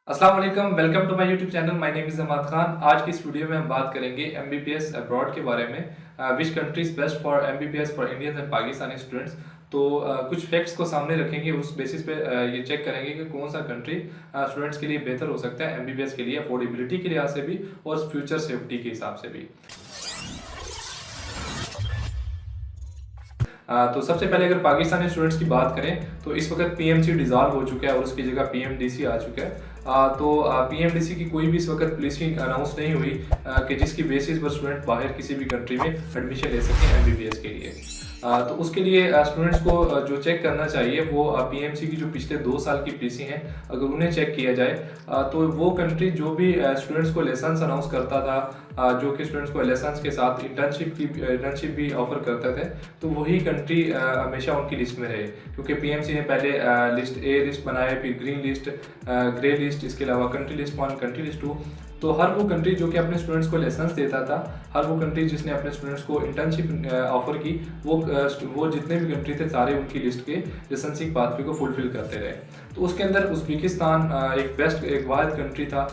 अस्सलाम वालेकुम, welcome to my YouTube channel. My name is Ahmed Khan. आज की इस वीडियो में हम बात करेंगे एमबीबीएस अब्रॉड के बारे में। Which country is best for MBBS for Indians and Pakistani students. तो कुछ फैक्ट्स को सामने रखेंगे, उस बेसिस पे ये चेक करेंगे कि कौन सा कंट्री स्टूडेंट्स के लिए बेहतर हो सकता है एमबीबीएस के लिए, अफोर्डेबिलिटी के लिहाज से भी और फ्यूचर सेफ्टी के हिसाब से भी। तो सबसे पहले अगर पाकिस्तानी स्टूडेंट्स की बात करें तो इस वक्त पीएमसी डिसॉल्व हो चुका है और उसकी जगह पीएमडीसी आ चुका है। तो पीएमडीसी की कोई भी इस वक्त पॉलिसी अनाउंस नहीं हुई कि जिसकी बेसिस पर स्टूडेंट बाहर किसी भी कंट्री में एडमिशन ले सकें एमबीबीएस के लिए। तो उसके लिए स्टूडेंट्स को जो चेक करना चाहिए वो पीएमसी की जो पिछले 2 साल की पॉलिसी है, अगर उन्हें चेक किया जाए तो वो कंट्री जो भी स्टूडेंट्स को लाइसेंस अनाउंस करता था, जो कि स्टूडेंट्स को लाइसेंस के साथ इंटर्नशिप भी ऑफर करते थे, तो वही कंट्री हमेशा उनकी लिस्ट में रहे। क्योंकि पीएमसी ने पहले लिस्ट ए लिस्ट बनाए, फिर ग्रीन लिस्ट, ग्रे लिस्ट, इसके अलावा कंट्री लिस्ट 1, कंट्री लिस्ट 2। तो हर वो कंट्री जो कि अपने स्टूडेंट्स को लाइसेंस देता था, हर वो कंट्री जिसने अपने स्टूडेंट्स को इंटर्नशिप ऑफर की, वो जितने भी कंट्री थे सारे उनकी लिस्ट के लाइसेंसिंग पाथवे को फुलफिल करते रहे। तो उसके अंदर उज़्बेकिस्तान एक वाहिद कंट्री था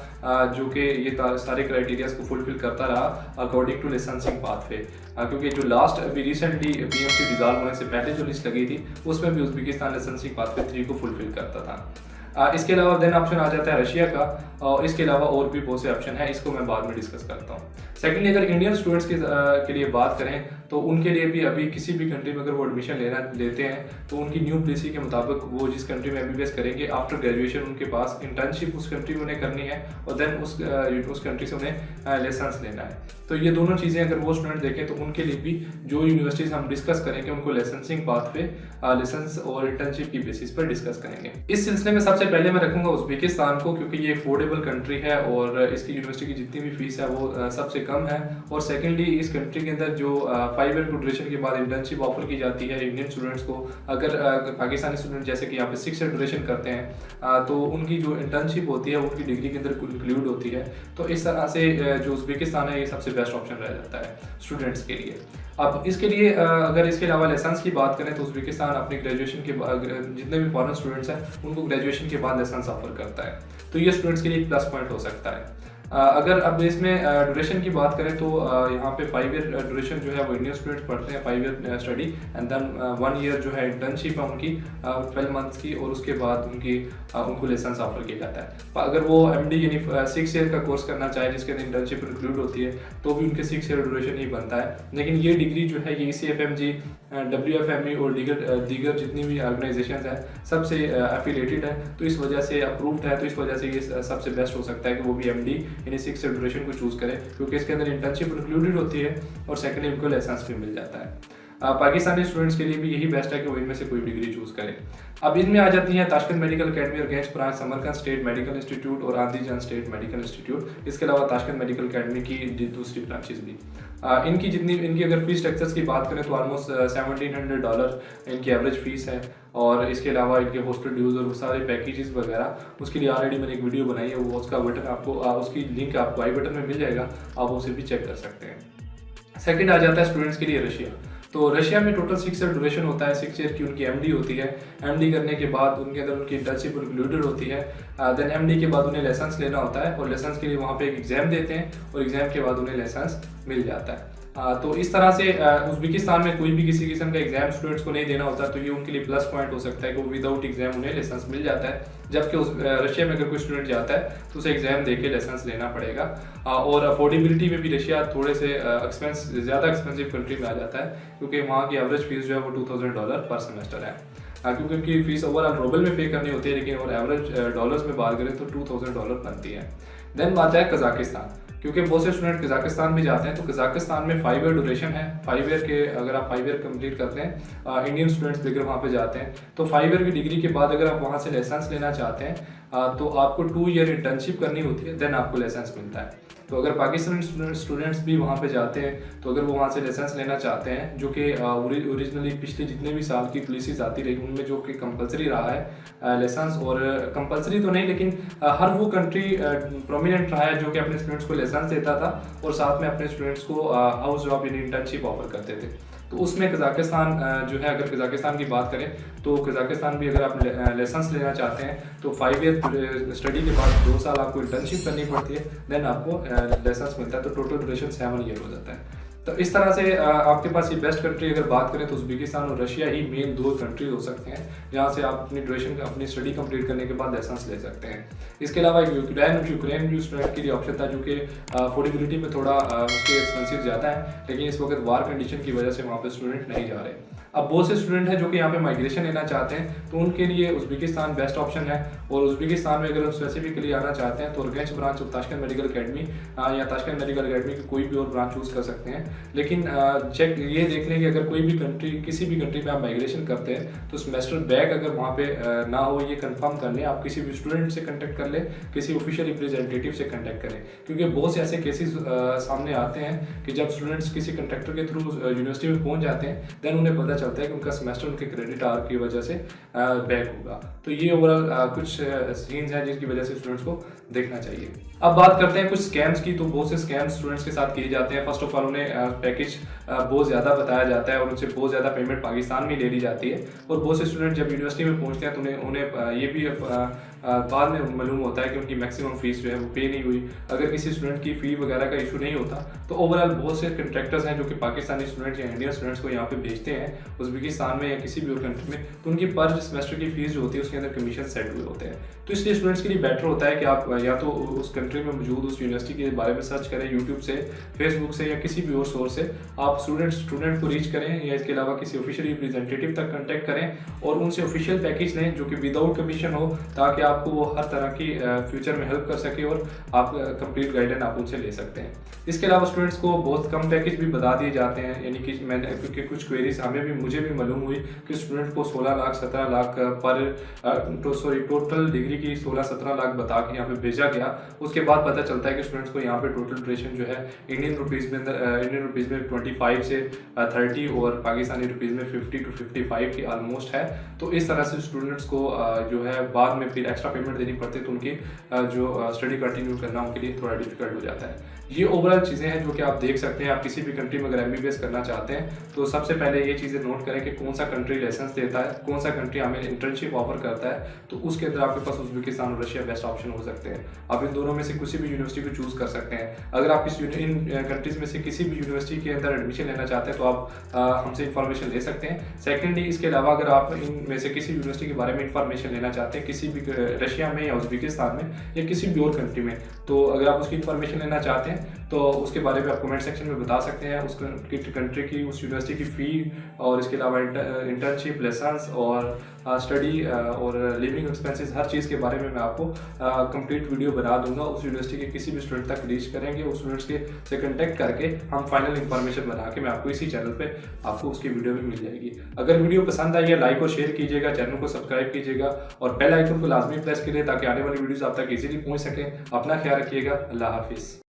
जो कि ये सारे क्राइटेरियाज को फुलफिल करता रहा अकॉर्डिंग टू लाइसेंसिंग पाथवे। क्योंकि जो लास्ट अभी रिसेंटली पीएमसी डिसॉल्व होने से पहले जो लिस्ट लगी थी उसमें भी उज़्बेकिस्तान लाइसेंसिंग पाथवे 3 को फुलफिल करता था। इसके अलावा देन ऑप्शन आ जाता है रशिया का, और इसके अलावा और भी बहुत से ऑप्शन है, इसको मैं बाद में डिस्कस करता हूँ। सेकेंडली, अगर इंडियन स्टूडेंट्स के लिए बात करें तो उनके लिए भी अभी किसी भी कंट्री में अगर वो एडमिशन लेते हैं तो उनकी न्यू पॉलिसी के मुताबिक वो जिस कंट्री में एमबीबीएस करेंगे, आफ्टर ग्रेजुएशन उनके पास इंटर्नशिप उस कंट्री में उन्हें करनी है और देन उस कंट्री से उन्हें लाइसेंस लेना है। तो ये दोनों चीज़ें अगर वो स्टूडेंट देखें तो उनके लिए भी जो यूनिवर्सिटीज हम डिस्कस करेंगे उनको लाइसेंसिंग पाथवे, लाइसेंस और इंटर्नशिप की बेसिस पर डिस्कस करेंगे। इस सिलसिले में सबसे पहले मैं रखूंगा उज़्बेकिस्तान को, क्योंकि ये अफोर्डेबल कंट्री है और इसकी यूनिवर्सिटी की जितनी भी फीस है वो सबसे कम है। और सेकेंडली, इस कंट्री के अंदर जो 5 ईयर ड्यूरेशन के बाद इंटर्नशिप ऑफर की जाती है इंडियन स्टूडेंट्स को, अगर पाकिस्तानी स्टूडेंट जैसे कि यहाँ पे 6 ईयर ड्यूरेशन करते हैं तो उनकी जो इंटर्नशिप होती है उनकी डिग्री के अंदर इंक्लूड होती है। तो इस तरह से जो उज़्बेकिस्तान है ये सबसे बेस्ट ऑप्शन रह जाता है स्टूडेंट्स के लिए। अब इसके लिए अगर इसके अलावा लाइसेंस की बात करें तो उज़्बेकिस्तान अपने ग्रेजुएशन के बाद जितने भी फॉरेन स्टूडेंट्स हैं उनको ग्रेजुएशन के बाद लाइसेंस ऑफर करता है, तो ये स्टूडेंट्स के लिए एक प्लस पॉइंट हो सकता है। अगर अब इसमें ड्यूरेशन की बात करें तो यहाँ पे 5 ईयर ड्यूरेशन जो है वो इंडियन स्टूडेंट्स पढ़ते हैं, 5 year study and then 1 year जो है इंटर्नशिप है उनकी 12 मंथ्स की, और उसके बाद उनको लाइसेंस ऑफर किया जाता है। अगर वो एमडी यानी 6 ईयर का कोर्स करना चाहे जिसके अंदर इंटर्नशिप इंक्लूड होती है तो भी उनके 6 ईयर ड्यूरेशन ही बनता है। लेकिन ये डिग्री जो है ये ECFMG, WFME और दीगर जितनी भी ऑर्गेनाइजेशन है सबसे एफिलेटेड है, तो इस वजह से अप्रूव्ड है, तो इस वजह से ये सबसे बेस्ट हो सकता है कि वो भी एमडी यानी 6 ईयर ड्यूरेशन को चूज करें, क्योंकि इसके अंदर इंटर्नशिप इंक्लूडेड होती है और सेकेंडली उनको लाइसेंस भी मिल जाता है। पाकिस्तानी स्टूडेंट्स के लिए भी यही बेस्ट है कि वो इनमें से कोई डिग्री चूज करें। अब इनमें आ जाती हैं ताशकंद मेडिकल अकेडमी और गैंज branch, Samarkand state medical institute और आंदीजान स्टेट मेडिकल इंस्टीट्यूट। इसके अलावा ताशकंद मेडिकल अकेडमी की दूसरी ब्रांचेस भी। इनकी अगर फीस स्ट्रक्चर्स की बात करें तो ऑलमोस्ट $1700 इनकी एवरेज फीस है, और इसके अलावा इनके हॉस्टल ड्यूज और सारे पैकेजेस वगैरह उसके लिए ऑलरेडी मैंने एक वीडियो बनाई है, वो उसका बटन आपको उसकी लिंक आपको आई बटन में मिल जाएगा, आप उसे भी चेक कर सकते हैं। सेकंड आ जाता है स्टूडेंट्स के लिए रशिया। तो रशिया में टोटल 6 ईयर ड्यूरेशन होता है, 6 ईयर की उनकी एमडी होती है। एमडी करने के बाद उनके अंदर उनकी इंटर्नशिप इंक्लूडेड होती है। देन एमडी के बाद उन्हें लाइसेंस लेना होता है और लाइसेंस के लिए वहाँ पे एक एग्जाम देते हैं और एग्जाम के बाद उन्हें लाइसेंस मिल जाता है। तो इस तरह से उज़्बेकिस्तान में कोई भी किसी किस्म का एग्जाम स्टूडेंट्स को नहीं देना होता, तो ये उनके लिए प्लस पॉइंट हो सकता है कि वो विदाउट एग्जाम उन्हें लाइसेंस मिल जाता है। जबकि रशिया में अगर कोई स्टूडेंट जाता है तो उसे एग्जाम देके लाइसेंस लेना पड़ेगा। और अफोर्डेबिलिटी में भी रशिया थोड़े से ज़्यादा एक्सपेंसिव कंट्री में आ जाता है, क्योंकि वहाँ की एवरेज फीस जो है वो $2000 पर सेमेस्टर है। क्योंकि उनकी फीस ओवरऑल रूबल में पे करनी होती है, लेकिन और एवरेज डॉलर्स में बात करें तो $2000 बनती है। देन बात है कजाकिस्तान, क्योंकि बहुत से स्टूडेंट कजाकिस्तान भी जाते हैं, तो कजाकिस्तान में 5 ईयर ड्यूरेशन है। 5 ईयर के अगर आप 5 ईयर कंप्लीट करते हैं, इंडियन स्टूडेंट्स अगर वहाँ पे जाते हैं तो 5 ईयर की डिग्री के बाद अगर आप वहाँ से लाइसेंस लेना चाहते हैं तो आपको 2 ईयर इंटर्नशिप करनी होती है, देन आपको लाइसेंस मिलता है। तो अगर पाकिस्तानी स्टूडेंट्स भी वहाँ पे जाते हैं तो अगर वो वहाँ से लाइसेंस लेना चाहते हैं, जो कि ओरिजिनली पिछले जितने भी साल की पॉलिसीज आती रही उनमें जो कि कंपलसरी रहा है लाइसेंस, और कंपलसरी तो नहीं लेकिन हर वो कंट्री प्रोमिनेंट रहा है जो कि अपने स्टूडेंट्स को लाइसेंस देता था और साथ में अपने स्टूडेंट्स को हाउस जॉब यानी इंटर्नशिप ऑफर करते थे। तो उसमें कज़ाकिस्तान जो है, अगर कज़ाकिस्तान की बात करें तो कज़ाकिस्तान भी अगर आप लाइसेंस लेना चाहते हैं तो 5 ईयर स्टडी के बाद 2 साल आपको इंटर्नशिप करनी पड़ती है, देन आपको लाइसेंस मिलता है, तो टोटल ड्यूरेशन 7 ईयर हो जाता है। तो इस तरह से आपके पास ये बेस्ट कंट्री अगर बात करें तो उज़्बेकिस्तान और रशिया ही मेन 2 कंट्रीज हो सकते हैं जहाँ से आप अपनी ड्यूरेशन अपनी स्टडी कंप्लीट करने के बाद लाइसेंस ले सकते हैं। इसके अलावा यूक्रेन भी स्टूडेंट के लिए ऑप्शन था, जो कि अफोर्डेबिलिटी में थोड़ा उसके एक्सपेंसिव ज़्यादा है, लेकिन इस वक्त वार कंडीशन की वजह से वहाँ पर स्टूडेंट नहीं जा रहे। अब बहुत से स्टूडेंट हैं जो कि यहाँ पे माइग्रेशन लेना चाहते हैं, तो उनके लिए उज़्बेकिस्तान बेस्ट ऑप्शन है। और उज़्बेकिस्तान में अगर हम स्पेसिफिकली आना चाहते हैं तो Urgench branch of Tashkent medical academy या ताशकंद मेडिकल अकेडमी की कोई भी और ब्रांच चूज़ कर सकते हैं। लेकिन चेक ये देख लें कि अगर कोई भी कंट्री, किसी भी कंट्री में आप माइग्रेशन करते हैं तो सेमेस्टर बैक अगर वहाँ पे ना हो, ये कंफर्म कर लें। आप किसी भी स्टूडेंट से कंटेक्ट कर लें, किसी ऑफिशियल रिप्रेजेंटेटिव से कंटेक्ट करें, क्योंकि बहुत से ऐसे केसेस सामने आते हैं कि जब स्टूडेंट्स किसी कंट्रैक्टर के थ्रू यूनिवर्सिटी में पहुँच जाते हैं, देन उन्हें पता चलता है कि उनका सेमेस्टर उनके क्रेडिट आवर की वजह से बैक होगा। तो ये ओवरऑल कुछ सीन्स हैं जिसकी वजह से स्टूडेंट्स को देखना चाहिए। अब बात करते हैं कुछ स्कैम्स की। तो बहुत से स्कैम्स स्टूडेंट्स के साथ किए जाते हैं। फर्स्ट ऑफ ऑल उन्हें पैकेज बहुत ज़्यादा बताया जाता है और उनसे बहुत ज़्यादा पेमेंट पाकिस्तान में ले ली जाती है। और बहुत से स्टूडेंट जब यूनिवर्सिटी में पहुंचते हैं तो उन्हें ये भी बाद में मालूम होता है कि उनकी मैक्सिमम फीस जो है वो पे नहीं हुई। अगर किसी स्टूडेंट की फ़ी वगैरह का इशू नहीं होता तो ओवरऑल बहुत से कंट्रैक्टर्स हैं जो कि पाकिस्तानी स्टूडेंट या इंडियन स्टूडेंट्स को यहाँ पे भेजते हैं उज़्बेकिस्तान में या किसी भी और कंट्री में, तो उनकी पर सेमेस्टर की फीस जो होती है उसके अंदर कमीशन सेट हुए होते हैं। तो इसलिए स्टूडेंट्स के लिए बेटर होता है कि आप या तो उस कंट्री में मौजूद उस यूनिवर्सिटी के बारे में सर्च करें यूट्यूब से, फेसबुक से या किसी भी और सोर्स से। आप स्टूडेंट को रीच करें या इसके अलावा किसी ऑफिशियल रिप्रेजेंटेटिव तक कॉन्टैक्ट करें और उनसे ऑफिशियल पैकेज लें जो कि विदाउट कमीशन हो, ताकि आपको वो हर तरह की फ्यूचर में हेल्प कर सके और आप कंप्लीट गाइडेंस आप उनसे ले सकते हैं। इसके अलावा स्टूडेंट्स को बहुत कम पैकेज भी बता दिए जाते हैं, यानी कि मैंने क्योंकि कुछ क्वेरीज मुझे भी मालूम हुई कि स्टूडेंट को 16 लाख 17 लाख टोटल डिग्री की 16-17 लाख बता के यहाँ पे भेजा गया। उसके बाद पता चलता है कि स्टूडेंट्स को यहाँ पे टोटल ड्यूरेशन जो है इंडियन रुपीज़ में 25 से 30 और पाकिस्तानी रुपीज़ में 50 to 55 की ऑलमोस्ट है। तो इस तरह से स्टूडेंट्स को जो है बाद में फिर एक्स्ट्रा पेमेंट देनी पड़ती है, तो उनकी जो स्टडी कंटिन्यू करना उनके लिए थोड़ा डिफिकल्ट हो जाता है। ये ओवरऑल चीज़ें हैं जो कि आप देख सकते हैं। आप किसी भी कंट्री में अगर MBBS करना चाहते हैं तो सबसे पहले ये चीज़ें नोट करें कि कौन सा कंट्री लाइसेंस देता है, कौन सा कंट्री हमें इंटर्नशिप ऑफर करता है। तो उसके अंदर आपके पास उज़्बेकिस्तान और रशिया बेस्ट ऑप्शन हो सकते हैं। आप इन दोनों में से किसी भी यूनिवर्सिटी को चूज़ कर सकते हैं। अगर आप इन कंट्रीज़ में से किसी भी यूनिवर्सिटी के अंदर एडमिशन लेना चाहते हैं तो आप हमसे इन्फॉर्मेशन ले सकते हैं। सेकेंडली, इसके अलावा अगर आप इनमें से किसी यूनिवर्सिटी के बारे में इन्फॉर्मेशन लेना चाहते हैं, किसी भी रशिया में या उज़्बेकिस्तान में या किसी भी और कंट्री में, तो अगर आप उसकी इन्फॉर्मेशन लेना चाहते हैं तो उसके बारे में आप कमेंट सेक्शन में बता सकते हैं। उस कंट्री की, उस यूनिवर्सिटी की फ़ी और इसके अलावा इंटर्नशिप, लेसन्स और स्टडी और लिविंग एक्सपेंसेस, हर चीज़ के बारे में मैं आपको कंप्लीट वीडियो बना दूंगा। उस यूनिवर्सिटी के किसी भी स्टूडेंट तक रीच करेंगे, उस स्टूडेंट्स के से कंटेक्ट करके हम फाइनल इन्फॉर्मेशन बना के मैं आपको इसी चैनल पे आपको उसकी वीडियो भी मिल जाएगी। अगर वीडियो पसंद आई है लाइक और शेयर कीजिएगा, चैनल को सब्सक्राइब कीजिएगा और बेल आइकन को लाजमी प्रेस करिए ताकि आने वाली वीडियोज़ आप तक ईजिली पहुँच सकें। अपना ख्याल रखिएगा। अल्लाह हाफिज़।